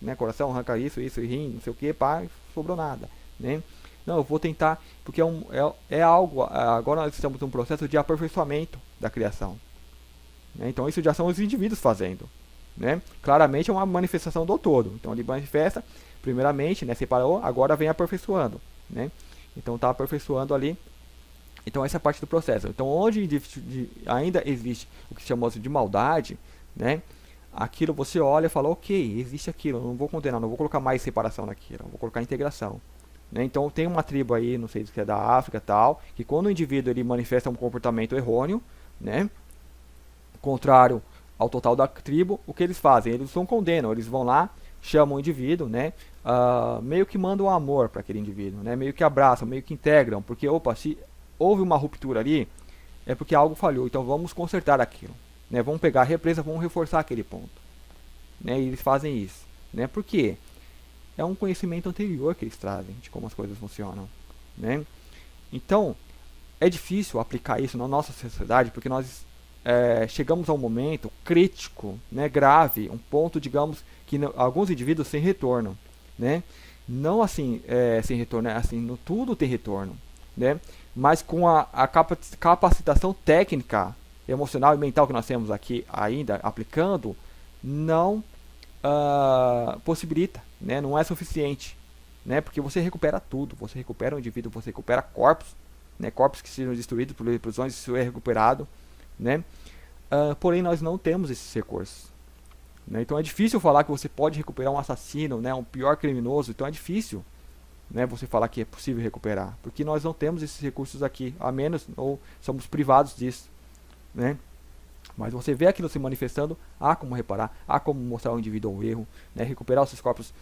né? Coração, arranca isso, rim, não sei o que, pá, sobrou nada, né? Não, eu vou tentar, porque é algo, agora nós estamos num processo de aperfeiçoamento da criação, né? Então isso já são os indivíduos fazendo, né? Claramente é uma manifestação do todo, então ele manifesta, primeiramente, né? Separou, agora vem aperfeiçoando, né? Então está aperfeiçoando ali. Então essa é a parte do processo. Então onde ainda existe o que se chama de maldade, né? Aquilo você olha e fala, ok, existe aquilo, eu não vou condenar, não vou colocar mais separação naquilo, eu vou colocar integração. Né? Então tem uma tribo aí, não sei se é da África tal, que quando o indivíduo ele manifesta um comportamento errôneo, né? Contrário ao total da tribo, o que eles fazem? Eles não condenam, eles vão lá, chamam o indivíduo, né? Meio que mandam amor para aquele indivíduo, né? Meio que abraçam, meio que integram, porque opa, se houve uma ruptura ali, é porque algo falhou, então vamos consertar aquilo, né? Vamos pegar a represa, vamos reforçar aquele ponto, né? E eles fazem isso, né? Por quê? É um conhecimento anterior que eles trazem de como as coisas funcionam, né? Então, é difícil aplicar isso na nossa sociedade, porque nós chegamos a um momento crítico, né? Grave, um ponto, digamos, que alguns indivíduos sem retorno, né? Não assim, sem retorno, assim, no tudo tem retorno, né? Mas com a capacitação técnica, emocional e mental que nós temos aqui ainda aplicando, não possibilita, né? Não é suficiente, né? Porque você recupera tudo, você recupera o indivíduo, você recupera corpos, né? Corpos que sejam destruídos por explosões, isso é recuperado, né? Porém nós não temos esses recursos, né? Então é difícil falar que você pode recuperar um assassino, né? Um pior criminoso, então é difícil, né, você falar que é possível recuperar, porque nós não temos esses recursos aqui, a menos ou somos privados disso, né? Mas você vê aquilo se manifestando, há como reparar, há como mostrar ao indivíduo o erro, né? Recuperar os seus corpos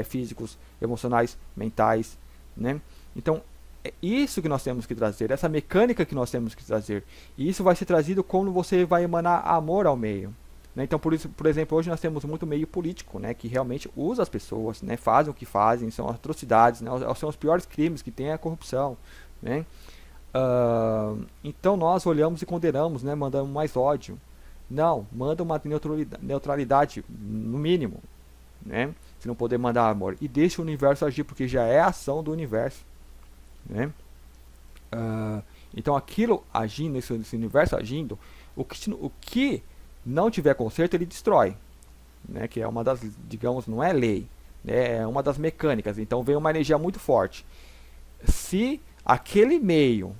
físicos, emocionais, mentais, né? Então é isso que nós temos que trazer, essa mecânica que nós temos que trazer, e isso vai ser trazido quando você vai emanar amor ao meio. Então, por isso, por exemplo, hoje nós temos muito meio político, né, que realmente usa as pessoas, né, fazem o que fazem, são atrocidades, né, são os piores crimes que tem a corrupção, né. Então nós olhamos e condenamos, né, mandamos mais ódio. Não, manda uma neutralidade no mínimo, né, se não poder mandar amor, e deixa o universo agir, porque já é a ação do universo, né. Então aquilo agindo, esse universo agindo, o que não tiver conserto, ele destrói, né? Que é uma das, digamos, não é lei, né? É uma das mecânicas. Então vem uma energia muito forte. Se aquele meio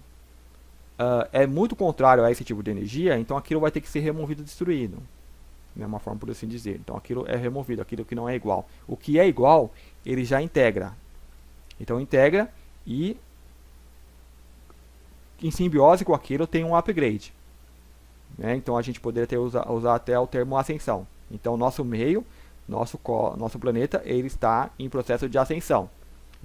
é muito contrário a esse tipo de energia, então aquilo vai ter que ser removido, destruído, né, uma forma por assim dizer. Então aquilo é removido, aquilo que não é igual. O que é igual, ele já integra. Então integra e em simbiose com aquilo tem um upgrade. Né? Então a gente poderia usar até o termo ascensão. Então nosso meio, nosso planeta, ele está em processo de ascensão.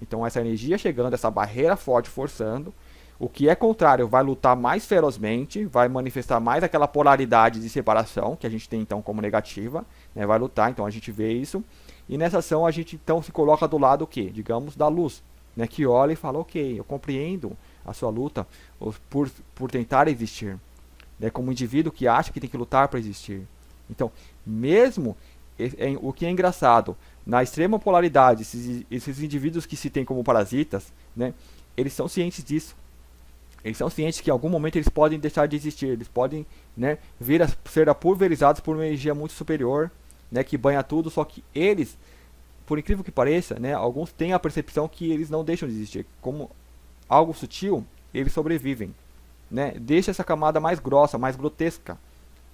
Então essa energia chegando, essa barreira forte forçando, o que é contrário vai lutar mais ferozmente, vai manifestar mais aquela polaridade de separação que a gente tem então como negativa, né? Vai lutar, então a gente vê isso. E nessa ação a gente então se coloca do lado o quê? Digamos da luz, né? Que olha e fala, ok, eu compreendo a sua luta por tentar existir, né? Como um indivíduo que acha que tem que lutar para existir. Então, mesmo o que é engraçado, na extrema polaridade, esses indivíduos que se têm como parasitas, né? Eles são cientes disso. Eles são cientes que em algum momento eles podem deixar de existir, eles podem, né, vir a ser pulverizados por uma energia muito superior, né, que banha tudo, só que eles, por incrível que pareça, né, alguns têm a percepção que eles não deixam de existir. Como algo sutil, eles sobrevivem. Né, deixa essa camada mais grossa, mais grotesca,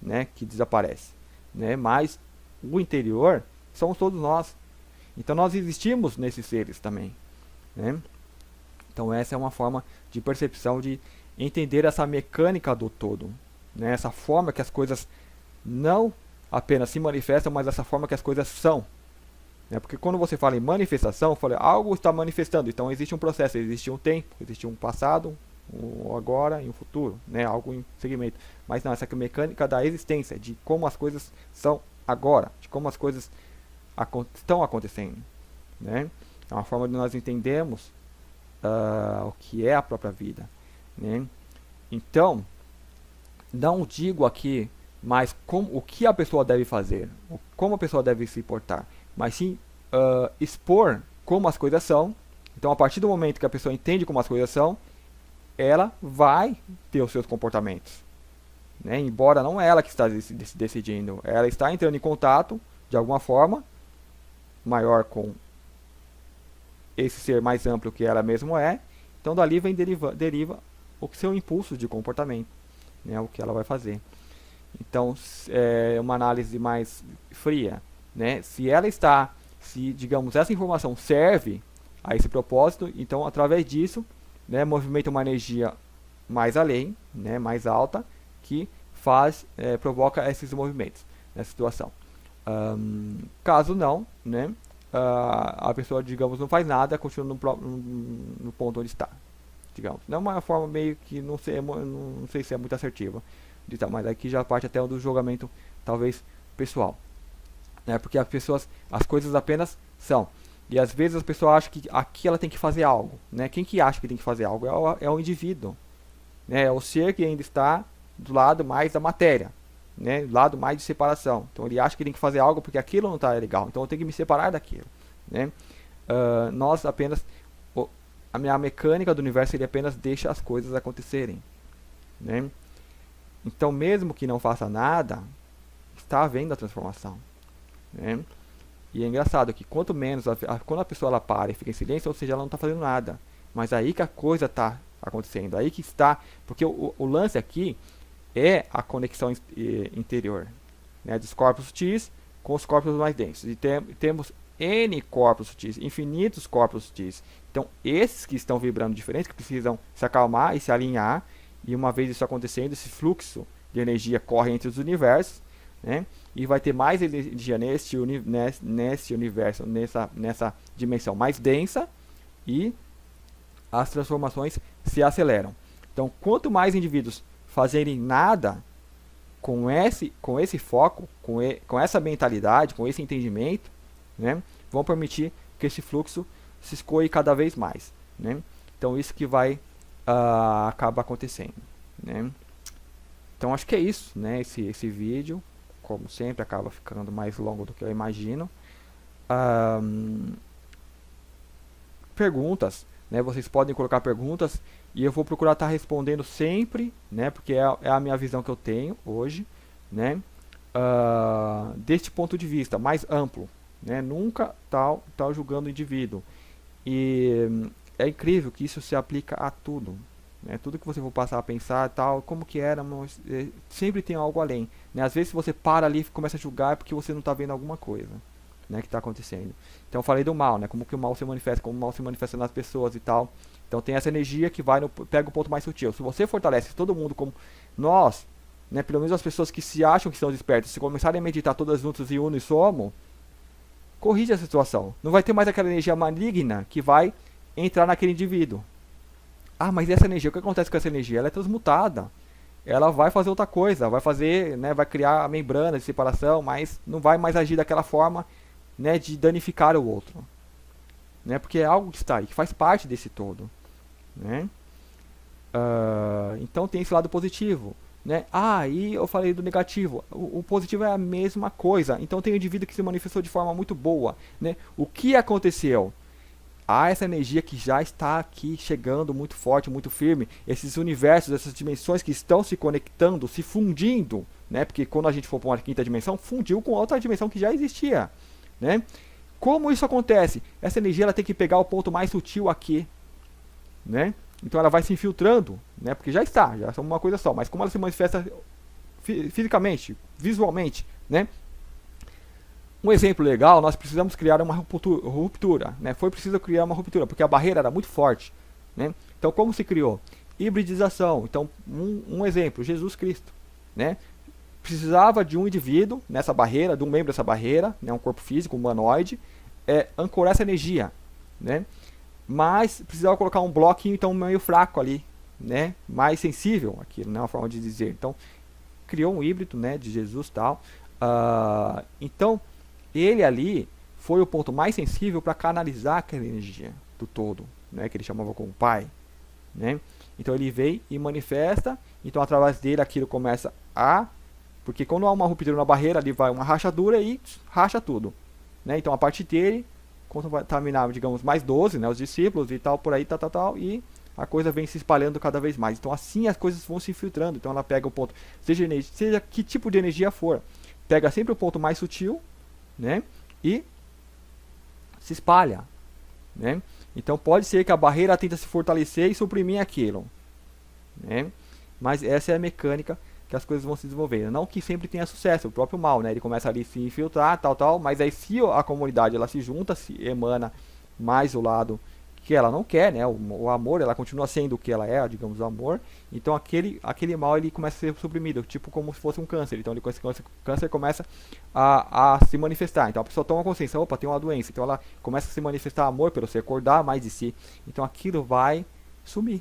né, que desaparece. Né, mas o interior somos todos nós. Então nós existimos nesses seres também. Né? Então essa é uma forma de percepção, de entender essa mecânica do todo, né? Essa forma que as coisas não apenas se manifestam, mas essa forma que as coisas são. Né? Porque quando você fala em manifestação, eu falei, algo está manifestando, então existe um processo, existe um tempo, existe um passado, um agora e um futuro, né? Algo em segmento. Mas não, essa é a mecânica da existência, de como as coisas são agora, de como as coisas estão acontecendo. Né? É uma forma de nós entendermos o que é a própria vida, né? Então, não digo aqui mais o que a pessoa deve fazer, como a pessoa deve se portar, mas sim expor como as coisas são. Então, a partir do momento que a pessoa entende como as coisas são, ela vai ter os seus comportamentos, né? Embora não é ela que está decidindo, ela está entrando em contato de alguma forma maior com esse ser mais amplo que ela mesmo é. Então dali deriva o seu impulso de comportamento, né, o que ela vai fazer. Então é uma análise mais fria, né? Se digamos essa informação serve a esse propósito, então através disso, né, movimenta uma energia mais além, né, mais alta, que provoca esses movimentos nessa situação. Caso não, né, a pessoa, digamos, não faz nada, continua no ponto onde está, digamos. Não é uma forma meio que, não sei se é muito assertiva, mas aqui já parte até do julgamento, talvez, pessoal. Né? Porque as coisas apenas são. E às vezes as pessoas acham que aqui ela tem que fazer algo. Né? Quem que acha que tem que fazer algo? É o indivíduo. Né? É o ser que ainda está do lado mais da matéria. Né, do lado mais de separação. Então ele acha que tem que fazer algo porque aquilo não está legal. Então eu tenho que me separar daquilo. Né? Nós apenas a minha mecânica do universo, ele apenas deixa as coisas acontecerem. Né? Então mesmo que não faça nada, está havendo a transformação. Né? E é engraçado que quanto menos quando a pessoa ela para e fica em silêncio, ou seja, ela não está fazendo nada. Mas aí que a coisa está acontecendo. Aí que está. Porque o lance aqui é a conexão interior, né, dos corpos sutis com os corpos mais densos. E temos N corpos sutis, infinitos corpos sutis. Então, esses que estão vibrando diferentes, que precisam se acalmar e se alinhar, e uma vez isso acontecendo, esse fluxo de energia corre entre os universos, né, e vai ter mais energia nesse universo, nessa dimensão mais densa, e as transformações se aceleram. Então, quanto mais indivíduos fazerem nada com esse foco, com essa mentalidade, com esse entendimento, né, vão permitir que esse fluxo se escoe cada vez mais. Né? Então isso que vai acabar acontecendo. Né? Então acho que é isso, né, esse vídeo, como sempre, acaba ficando mais longo do que eu imagino. Perguntas, né, vocês podem colocar perguntas, e eu vou procurar estar respondendo sempre, né, porque é a minha visão que eu tenho hoje, né, deste ponto de vista mais amplo, né, nunca tá julgando o indivíduo. E é incrível que isso se aplica a tudo, né? Tudo que você for passar a pensar, tal, como que era, mas, sempre tem algo além, né? Às vezes se você para ali e começa a julgar é porque você não está vendo alguma coisa, né, que está acontecendo. Então eu falei do mal, né? Como que o mal se manifesta, como o mal se manifesta nas pessoas e tal. Então tem essa energia que vai pega o ponto mais sutil. Se você fortalece todo mundo como nós, né, pelo menos as pessoas que se acham que são despertas, se começarem a meditar todas juntas e uno e somo, corrige a situação. Não vai ter mais aquela energia maligna que vai entrar naquele indivíduo. Ah, mas essa energia, o que acontece com essa energia? Ela é transmutada. Ela vai fazer outra coisa, vai fazer, né, vai criar a membrana de separação, mas não vai mais agir daquela forma, né, de danificar o outro, né, porque é algo que está aí, que faz parte desse todo, né. Então tem esse lado positivo, né. E eu falei do negativo. O positivo é a mesma coisa. Então tem um indivíduo que se manifestou de forma muito boa, né. O que aconteceu? Há essa energia que já está aqui chegando muito forte, muito firme, esses universos, essas dimensões que estão se conectando, se fundindo, né? Porque quando a gente for para uma quinta dimensão, fundiu com outra dimensão que já existia, né? Como isso acontece? Essa energia ela tem que pegar o ponto mais sutil aqui, né? Então ela vai se infiltrando, né? Porque já é uma coisa só, mas como ela se manifesta fisicamente, visualmente, né? Um exemplo legal, nós precisamos criar uma ruptura, né? Foi preciso criar uma ruptura, porque a barreira era muito forte, né? Então, como se criou? Hibridização. Então, um exemplo, Jesus Cristo, né? Precisava de um indivíduo nessa barreira, de um membro dessa barreira, né? Um corpo físico, humanoide, ancorar essa energia, né? Mas precisava colocar um bloquinho, então, meio fraco ali, né? Mais sensível, aquilo, né? Uma forma de dizer. Então, criou um híbrido, né? De Jesus e tal. Então, ele ali foi o ponto mais sensível para canalizar aquela energia do todo, né, que ele chamava como pai, né? Então ele veio e manifesta, então através dele aquilo começa porque quando há uma ruptura na barreira, ali vai uma rachadura e racha tudo, né? Então a partir dele contaminava, digamos, mais 12, né, os discípulos e tal, por aí, tal, e a coisa vem se espalhando cada vez mais. Então assim as coisas vão se infiltrando. Então ela pega o ponto, seja que tipo de energia for, pega sempre o ponto mais sutil, né, e se espalha, né? Então pode ser que a barreira tenta se fortalecer e suprimir aquilo, né? Mas essa é a mecânica que as coisas vão se desenvolvendo. Não que sempre tenha sucesso, o próprio mal, né? Ele começa ali a se infiltrar, tal, mas aí se a comunidade ela se junta, se emana mais o lado que ela não quer, né? O amor, ela continua sendo o que ela é, digamos, o amor. Então aquele mal ele começa a ser suprimido, tipo como se fosse um câncer. Então esse câncer começa a se manifestar. Então a pessoa toma consciência, opa, tem uma doença. Então ela começa a se manifestar amor pelo se acordar mais de si. Então aquilo vai sumir,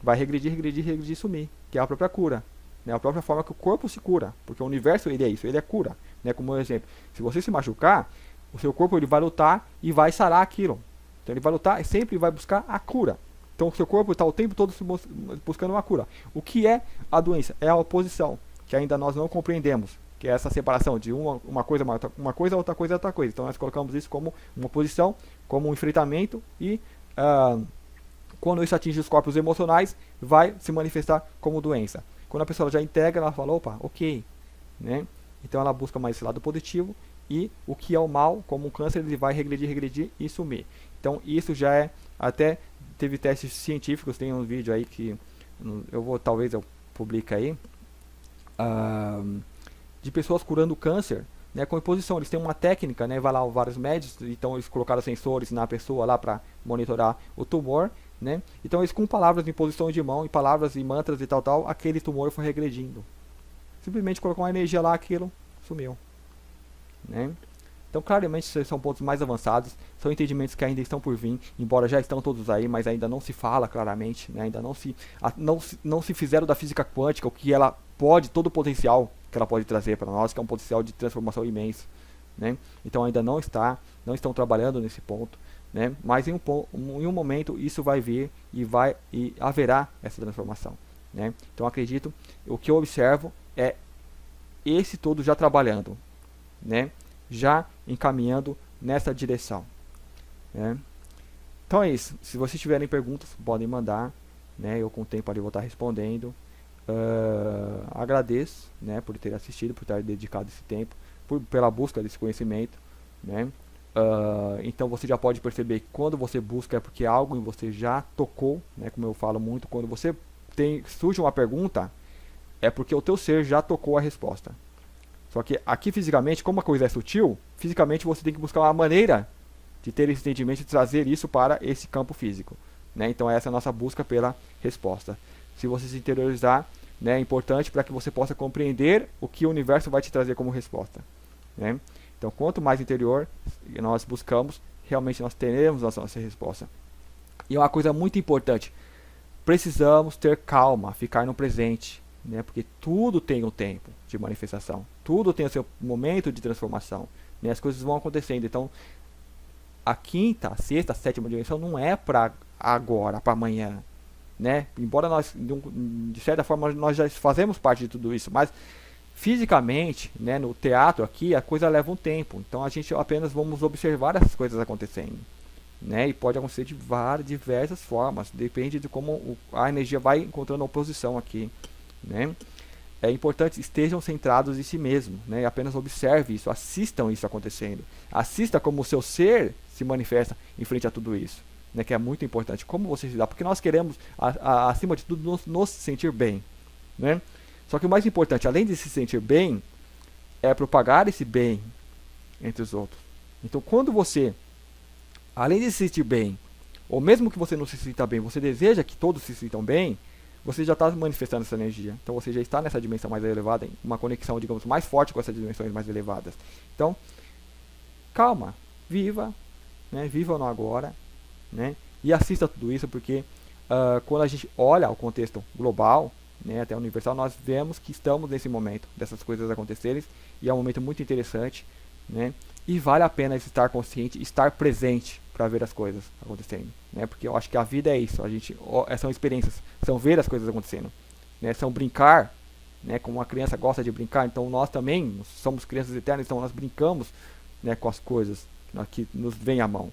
vai regredir, sumir, que é a própria cura, né? A própria forma que o corpo se cura, porque o universo ele é isso, ele é cura, né? Como um exemplo, se você se machucar, o seu corpo ele vai lutar e vai sarar aquilo. Então ele vai lutar e sempre vai buscar a cura. Então o seu corpo está o tempo todo buscando uma cura. O que é a doença? É a oposição, que ainda nós não compreendemos, que é essa separação de uma coisa, outra coisa. Então nós colocamos isso como uma oposição, como um enfrentamento e quando isso atinge os corpos emocionais, vai se manifestar como doença. Quando a pessoa já integra, ela fala, opa, ok, né? Então ela busca mais esse lado positivo e o que é o mal, como um câncer, ele vai regredir e sumir. Então isso já é, até teve testes científicos, tem um vídeo aí que talvez eu publique aí, de pessoas curando câncer, né, com imposição. Eles têm uma técnica, né, vai lá vários médicos, então eles colocaram sensores na pessoa lá para monitorar o tumor, né? Então eles com palavras de imposição de mão, e palavras e mantras e tal, aquele tumor foi regredindo. Simplesmente colocou uma energia lá, aquilo sumiu, né? Então, claramente, esses são pontos mais avançados, são entendimentos que ainda estão por vir, embora já estão todos aí, mas ainda não se fala claramente, né? Ainda não se fizeram da física quântica o que ela pode, todo o potencial que ela pode trazer para nós, que é um potencial de transformação imenso, né? Então ainda não estão trabalhando nesse ponto, né? Mas em um momento isso vai vir e haverá essa transformação, né? Então acredito, o que eu observo é esse todo já trabalhando, né? Já encaminhando nessa direção, né? Então é isso. Se vocês tiverem perguntas, podem mandar, né? Eu com o tempo ali vou estar respondendo. Agradeço, né, por ter assistido, por ter dedicado esse tempo, pela busca desse conhecimento, né? Então você já pode perceber que quando você busca é porque algo em você já tocou, né? Como eu falo muito, quando você surge uma pergunta, é porque o teu ser já tocou a resposta. Só que aqui fisicamente, como a coisa é sutil, fisicamente você tem que buscar uma maneira de ter esse entendimento e trazer isso para esse campo físico, né? Então essa é a nossa busca pela resposta. Se você se interiorizar, né, é importante para que você possa compreender o que o universo vai te trazer como resposta, né? Então quanto mais interior nós buscamos, realmente nós teremos a nossa resposta. E é uma coisa muito importante, precisamos ter calma, ficar no presente, né? Porque tudo tem um tempo de manifestação, tudo tem o seu momento de transformação, né? As coisas vão acontecendo. Então a quinta, a sexta, a sétima dimensão não é para agora, para amanhã, né? Embora nós, de certa forma, nós já fazemos parte de tudo isso, mas fisicamente, né, no teatro aqui, a coisa leva um tempo. Então a gente apenas vamos observar essas coisas acontecendo, né? E pode acontecer de diversas formas, depende de como a energia vai encontrando oposição aqui, né? É importante estejam centrados em si mesmo, né? Apenas observe isso, assistam isso acontecendo, assista como o seu ser se manifesta em frente a tudo isso, né? Que é muito importante, como você se dá, porque nós queremos acima de tudo nos sentir bem, né? Só que o mais importante, além de se sentir bem, é propagar esse bem entre os outros. Então quando você, além de se sentir bem, ou mesmo que você não se sinta bem, você deseja que todos se sintam bem, você já está manifestando essa energia. Então você já está nessa dimensão mais elevada, em uma conexão, digamos, mais forte com essas dimensões mais elevadas. Então, calma, viva, né? Viva no agora, né? E assista tudo isso, porque quando a gente olha o contexto global, né, até universal, nós vemos que estamos nesse momento dessas coisas acontecerem, e é um momento muito interessante, né? E vale a pena estar consciente, estar presente para ver as coisas acontecendo, né? Porque eu acho que a vida é isso, são experiências, são ver as coisas acontecendo, né? São brincar, né? Como uma criança gosta de brincar, então nós também somos crianças eternas, então nós brincamos, né, com as coisas que nos vêm à mão,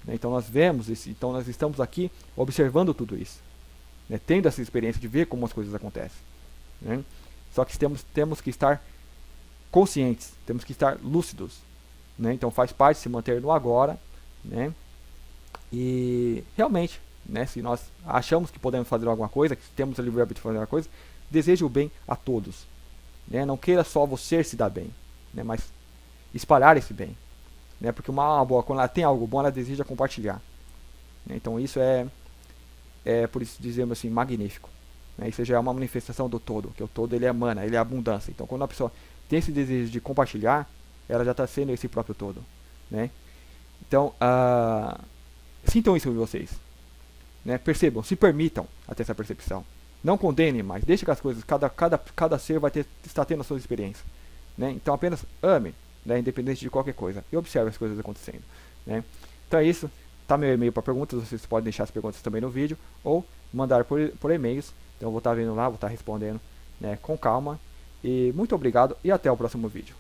né? Então nós vemos isso, então nós estamos aqui observando tudo isso, né? Tendo essa experiência de ver como as coisas acontecem, né? Só que temos que estar conscientes, temos que estar lúcidos, né? Então faz parte se manter no agora, né? E realmente, né, se nós achamos que podemos fazer alguma coisa, que temos a livre-arbítrio de fazer alguma coisa, deseje o bem a todos, né? Não queira só você se dar bem, né, mas espalhar esse bem, né? Porque uma alma boa, quando ela tem algo bom, ela deseja compartilhar, né? Então isso por isso dizemos assim, magnífico, né? Isso já é uma manifestação do todo, que o todo ele emana, ele é abundância. Então quando a pessoa tem esse desejo de compartilhar, ela já está sendo esse próprio todo, né? Então, sintam isso em vocês, né? Percebam, se permitam a ter essa percepção. Não condenem mais, deixe que as coisas, cada ser vai estar tendo a sua experiência, né? Então apenas ame, né? Independente de qualquer coisa, e observe as coisas acontecendo, né? Então é isso, tá meu e-mail para perguntas, vocês podem deixar as perguntas também no vídeo, ou mandar por e-mails, então eu vou estar vendo lá, vou estar respondendo, né, com calma, e muito obrigado, e até o próximo vídeo.